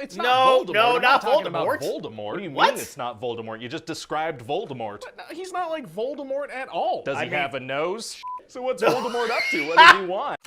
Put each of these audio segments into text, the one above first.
it's not Voldemort. No, I'm not talking about Voldemort. Voldemort. What do you What? mean it's not Voldemort? You just described Voldemort. No, he's not like Voldemort at all. Does he have a nose? So what's Voldemort up to? What does he want?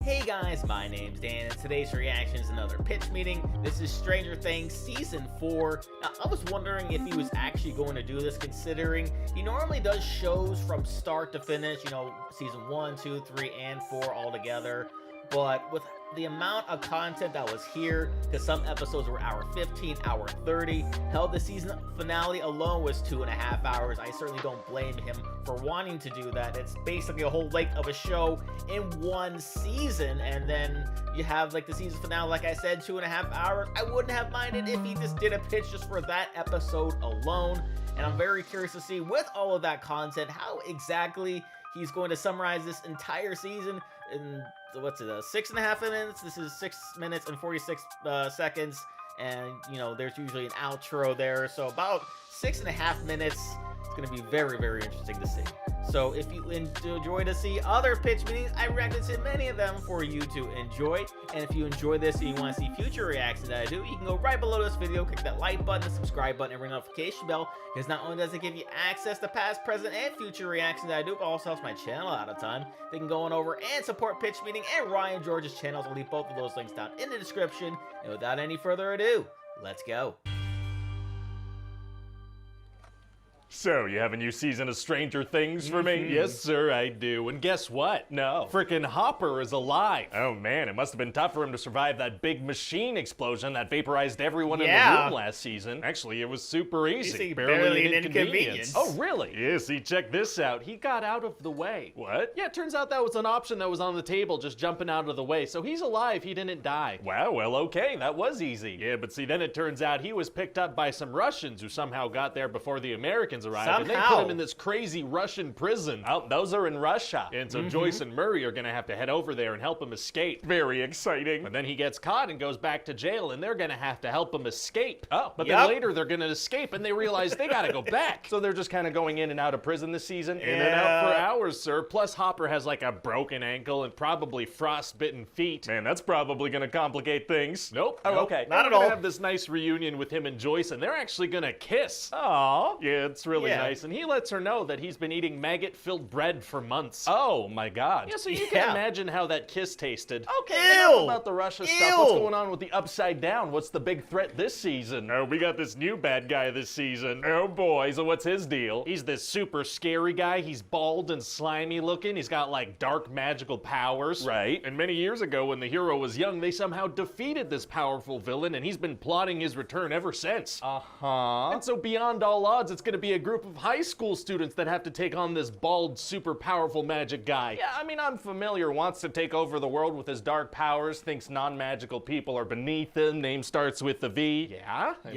Hey guys, my name's Dan, and today's reaction is another pitch meeting. This is Stranger Things Season 4. Now, I was wondering if he was actually going to do this, considering he normally does shows from start to finish, you know, Season 1, 2, 3, and 4 all together. But with the amount of content that was here, because some episodes were hour 15, hour 30, hell, the season finale alone was 2.5 hours. I certainly don't blame him for wanting to do that. It's basically a whole length of a show in one season, and then you have like the season finale, like I said, 2.5 hours. I wouldn't have minded if he just did a pitch just for that episode alone. And I'm very curious to see, with all of that content, how exactly he's going to summarize this entire season in, what's it, 6.5 minutes? This is 6 minutes and 46 seconds, and you know, there's usually an outro there, so about 6.5 minutes. It's going to be very, very interesting to see. So if you enjoy to see other pitch meetings, I reacted to many of them for you to enjoy. And if you enjoy this and you want to see future reactions that I do, you can go right below this video, click that like button, the subscribe button, and ring the notification bell. Because not only does it give you access to past, present, and future reactions that I do, but also helps my channel out of time. They can go on over and support Pitch Meeting and Ryan George's channels. I'll leave both of those links down in the description. And without any further ado, let's go. So, you have a new season of Stranger Things for me? Yes, sir, I do. And guess what? No. Frickin' Hopper is alive. Oh man, it must have been tough for him to survive that big machine explosion that vaporized everyone in the room last season. Actually, it was super easy. Barely an inconvenience. Oh, really? Yeah, see, check this out. He got out of the way. What? Yeah, it turns out that was an option that was on the table, just jumping out of the way. So he's alive, he didn't die. Wow, well, okay, that was easy. Yeah, but see, then it turns out he was picked up by some Russians who somehow got there before the Americans arrived, and they put him in this crazy Russian prison. Oh, those are in Russia. And so Joyce and Murray are gonna have to head over there and help him escape. Very exciting. But then he gets caught and goes back to jail, and they're gonna have to help him escape. Oh, but then later they're gonna escape, and they realize they gotta go back. So they're just kind of going in and out of prison this season. In and out for hours, sir. Plus Hopper has like a broken ankle and probably frostbitten feet. Man, that's probably gonna complicate things. Nope. Oh, okay. Not at all. all. Have this nice reunion with him and Joyce, and they're actually gonna kiss. Aww. Yeah, it's really nice. And he lets her know that he's been eating maggot-filled bread for months. Oh my god. Yeah, so you can imagine how that kiss tasted. Okay, enough about the Russia stuff. What's going on with the Upside Down? What's the big threat this season? Oh, we got this new bad guy this season. Oh boy, so what's his deal? He's this super scary guy. He's bald and slimy looking. He's got like dark magical powers. Right. And many years ago when the hero was young, they somehow defeated this powerful villain, and he's been plotting his return ever since. And so beyond all odds, it's gonna be a group of high school students that have to take on this bald, super powerful magic guy. Yeah, I mean, I'm familiar. Wants to take over the world with his dark powers, thinks non-magical people are beneath him, name starts with the V. Yeah? I mean,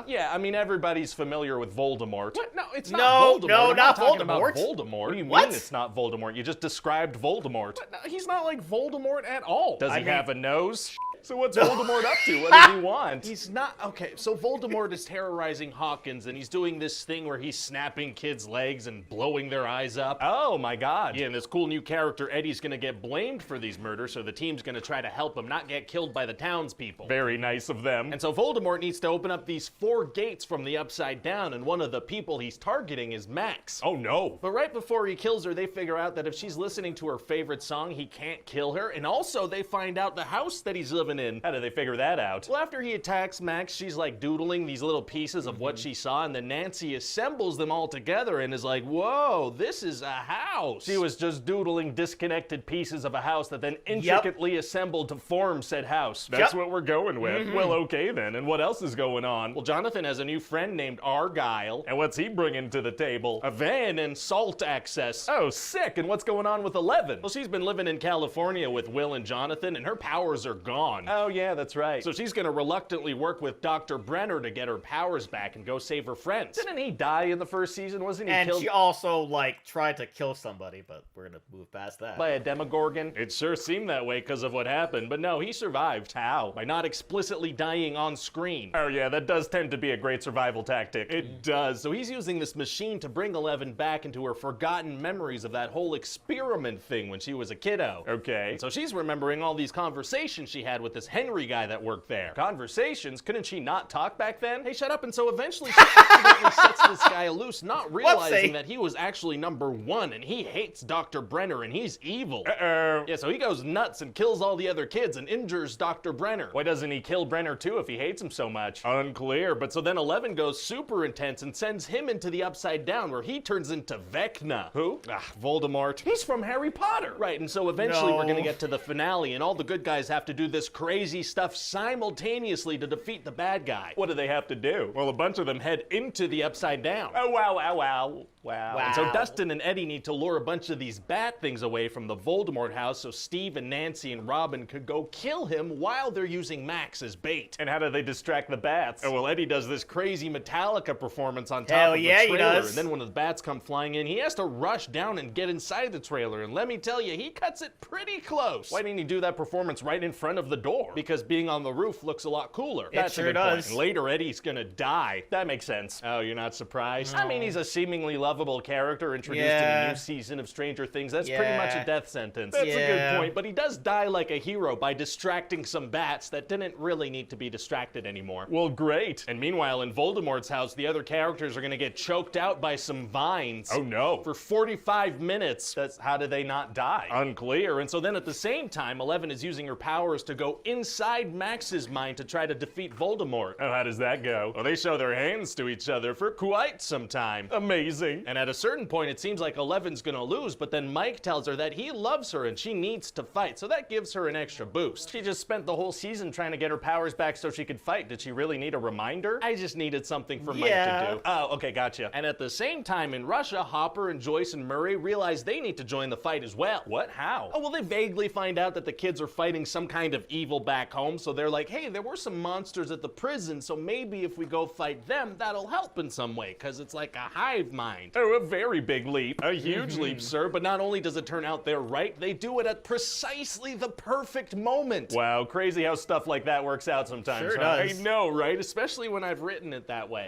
yeah, I mean, everybody's familiar with Voldemort. What? No, it's not Voldemort. No, I'm not talking Voldemort. about Voldemort. What do you mean it's not Voldemort? You just described Voldemort. No, he's not like Voldemort at all. Does he have a nose? So what's Voldemort up to? What does he want? He's not, okay, so Voldemort is terrorizing Hawkins, and he's doing this thing where he's snapping kids' legs and blowing their eyes up. Oh my god. Yeah, and this cool new character, Eddie's gonna get blamed for these murders, so the team's gonna try to help him not get killed by the townspeople. Very nice of them. And so Voldemort needs to open up these 4 gates from the Upside Down, and one of the people he's targeting is Max. Oh no. But right before he kills her, they figure out that if she's listening to her favorite song, he can't kill her, and also they find out the house that he's living in. How do they figure that out? Well, after he attacks Max, she's like doodling these little pieces of what she saw, and then Nancy assembles them all together and is like, whoa, this is a house. She was just doodling disconnected pieces of a house that then intricately assembled to form said house. That's what we're going with. Well, okay then, and what else is going on? Well, Jonathan has a new friend named Argyle, and what's he bringing to the table? A van and salt access. Oh, sick, and what's going on with Eleven? Well, she's been living in California with Will and Jonathan, and her powers are gone. Obi-Wan. Oh yeah, that's right. So she's gonna reluctantly work with Dr. Brenner to get her powers back and go save her friends. Didn't he die in the first season? Wasn't he and killed she also, like, tried to kill somebody, but we're gonna move past that. by a Demogorgon? It sure seemed that way because of what happened, but no, he survived. How? By not explicitly dying on screen. Oh yeah, that does tend to be a great survival tactic. It does. So he's using this machine to bring 11 back into her forgotten memories of that whole experiment thing when she was a kiddo. Okay. So she's remembering all these conversations she had with this Henry guy that worked there. Conversations? Couldn't she not talk back then? Hey, shut up. And so eventually she accidentally sets this guy loose, not realizing that he was actually number 1 and he hates Dr. Brenner and he's evil. Yeah, so he goes nuts and kills all the other kids and injures Dr. Brenner. Why doesn't he kill Brenner too if he hates him so much? Unclear, but so then 11 goes super intense and sends him into the Upside Down where he turns into Vecna. Who? Voldemort. He's from Harry Potter. Right, and so eventually we're gonna get to the finale and all the good guys have to do this crazy stuff simultaneously to defeat the bad guy. What do they have to do? Well, a bunch of them head into the Upside Down. Oh, wow. And so Dustin and Eddie need to lure a bunch of these bad things away from the Voldemort house so Steve and Nancy and Robin could go kill him while they're using Max as bait. And how do they distract the bats? Oh, well, Eddie does this crazy Metallica performance on top of the trailer. He does. And then when the bats come flying in, he has to rush down and get inside the trailer. And let me tell you, he cuts it pretty close. Why didn't he do that performance right in front of the door? Because being on the roof looks a lot cooler. It sure does. And later, Eddie's gonna die. That makes sense. Oh, you're not surprised? No. I mean, he's a seemingly lovable character introduced in a new season of Stranger Things. That's pretty much a death sentence. That's a good point, but he does die like a hero by distracting some bats that didn't really need to be distracted anymore. Well, great. And meanwhile, in Voldemort's house, the other characters are gonna get choked out by some vines. Oh no. For 45 minutes. That's how do they not die? Unclear. And so then at the same time, 11 is using her powers to go inside Max's mind to try to defeat Voldemort. Oh, how does that go? Well, they show their hands to each other for quite some time. Amazing. And at a certain point, it seems like 11's gonna lose, but then Mike tells her that he loves her and she needs to fight, so that gives her an extra boost. She just spent the whole season trying to get her powers back so she could fight. Did she really need a reminder? I just needed something for Mike to do. Oh, okay, gotcha. And at the same time in Russia, Hopper and Joyce and Murray realize they need to join the fight as well. What? How? Oh, well, they vaguely find out that the kids are fighting some kind of evil back home, so they're like, hey, there were some monsters at the prison, so maybe if we go fight them, that'll help in some way, because it's like a hive mind. Oh, a very big leap. A huge leap, sir, but not only does it turn out they're right, they do it at precisely the perfect moment. Wow, crazy how stuff like that works out sometimes. Sure does. I know, right? Especially when I've written it that way.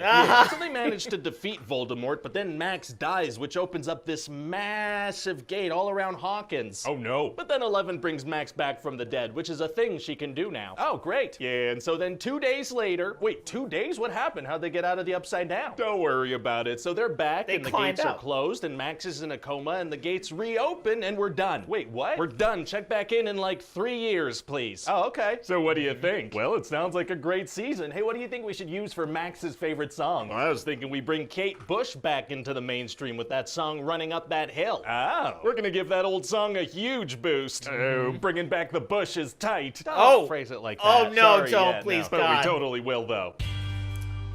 So they manage to defeat Voldemort, but then Max dies, which opens up this massive gate all around Hawkins. Oh no. But then 11 brings Max back from the dead, which is a thing she can do now. Oh, great. Yeah, and so then 2 days later, wait, 2 days? What happened? How'd they get out of the Upside Down? Don't worry about it. So they're back and the gates are closed and Max is in a coma and the gates reopen and we're done. Wait, what? We're done. Check back in like 3 years, please. Oh, okay. So what do you think? Well, it sounds like a great season. Hey, what do you think we should use for Max's favorite song? Well, I was thinking we bring Kate Bush back into the mainstream with that song Running Up That Hill. Oh. We're gonna give that old song a huge boost. Oh, bringing back the Bush is tight. Don't phrase it like that. Oh, no, Sorry, don't, please, no. God. But we totally will, though.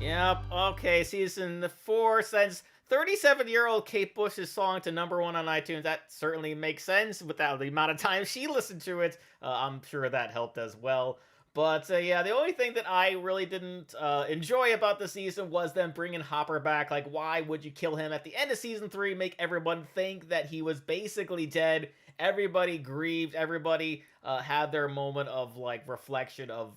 Yep, okay, season 4 sends 37-year-old Kate Bush's song to #1 on iTunes. That certainly makes sense without the amount of time she listened to it. I'm sure that helped as well. But yeah, the only thing that I really didn't enjoy about the season was them bringing Hopper back. Like, why would you kill him at the end of season 3? Make everyone think that he was basically dead. Everybody grieved. Everybody had their moment of like reflection of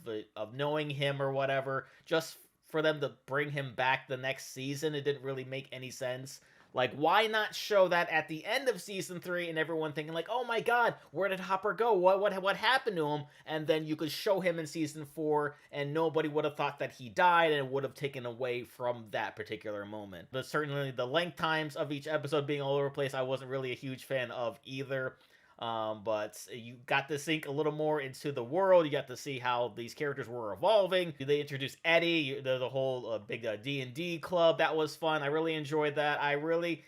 knowing him or whatever. Just for them to bring him back the next season, it didn't really make any sense. Like, why not show that at the end of season 3 and everyone thinking like, oh my god, where did Hopper go? What happened to him? And then you could show him in season 4 and nobody would have thought that he died and it would have taken away from that particular moment. But certainly the length times of each episode being all over the place, I wasn't really a huge fan of either. But you got to sink a little more into the world. You got to see how these characters were evolving. They introduced Eddie, the whole big D&D club. That was fun. I really enjoyed that. I really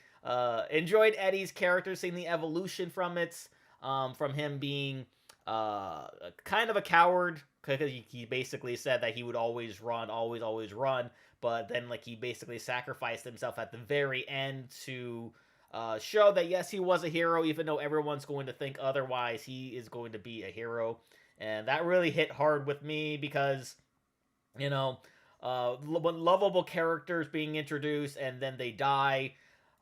enjoyed Eddie's character, seeing the evolution from it, from him being kind of a coward, because he basically said that he would always run, always run, but then like he basically sacrificed himself at the very end to show that yes, he was a hero, even though everyone's going to think otherwise. He is going to be a hero And that really hit hard with me because, you know, when lovable characters being introduced and then they die,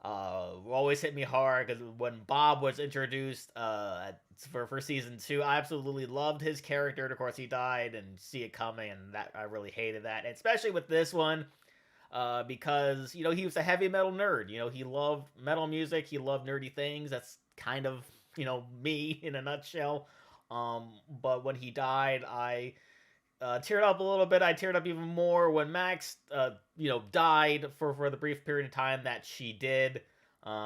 always hit me hard. Because when Bob was introduced for season 2, I absolutely loved his character. And of course, he died, and see it coming, and that I really hated that. And especially with this one, because, you know, he was a heavy metal nerd. You know, he loved metal music. He loved nerdy things. That's kind of, you know, me in a nutshell. But when he died, I teared up a little bit. I teared up even more when Max, you know, died for the brief period of time that she did.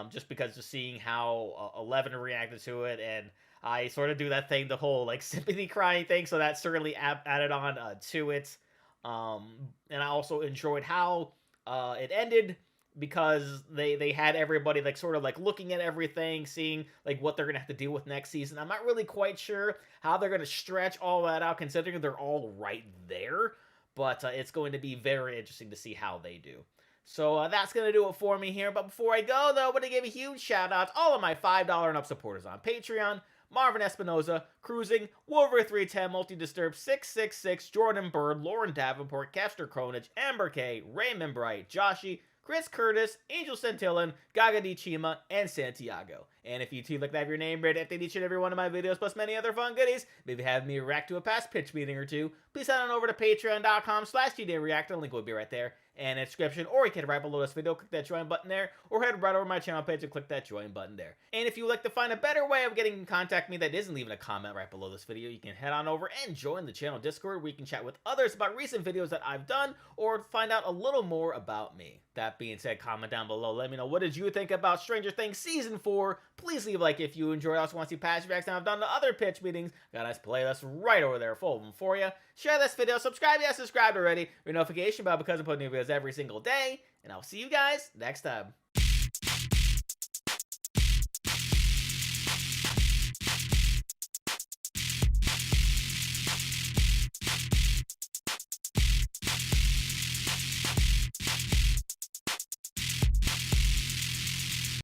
Just because of seeing how 11 reacted to it, and I sort of do that thing, the whole like sympathy crying thing, so that certainly added on to it. And I also enjoyed how it ended, because they had everybody like sort of like looking at everything, seeing like what they're gonna have to deal with next season. I'm not really quite sure how they're gonna stretch all that out, considering they're all right there, but it's going to be very interesting to see how they do. So that's going to do it for me here. But before I go, though, I want to give a huge shout out to all of my $5 and up supporters on Patreon: Marvin Espinoza, Cruising, Wolver 310, Multi-Disturb 666, Jordan Bird, Lauren Davenport, Kester Kronich, Amber K, Raymond Bright, Joshy, Chris Curtis, Angel Centillon, Gaga Di Chima, and Santiago. And if you too like to have your name read at each and every one of my videos, plus many other fun goodies, maybe have me react to a past pitch meeting or two, please head on over to patreon.com/GDreactor. The link will be right there in the description, or you can right below this video, click that join button there, or head right over to my channel page and click that join button there. And if you would like to find a better way of getting in contact with me that isn't leaving a comment right below this video, you can head on over and join the channel Discord, where you can chat with others about recent videos that I've done, or find out a little more about me. That being said, comment down below, let me know what did you think about Stranger Things Season 4. Please leave a like if you enjoyed. I also want to see past reacts I've done to other pitch meetings. Got a nice playlist right over there full of them for you. Share this video, subscribe if you haven't subscribed already, your notification bell, because I put new videos every single day, and I'll see you guys next time.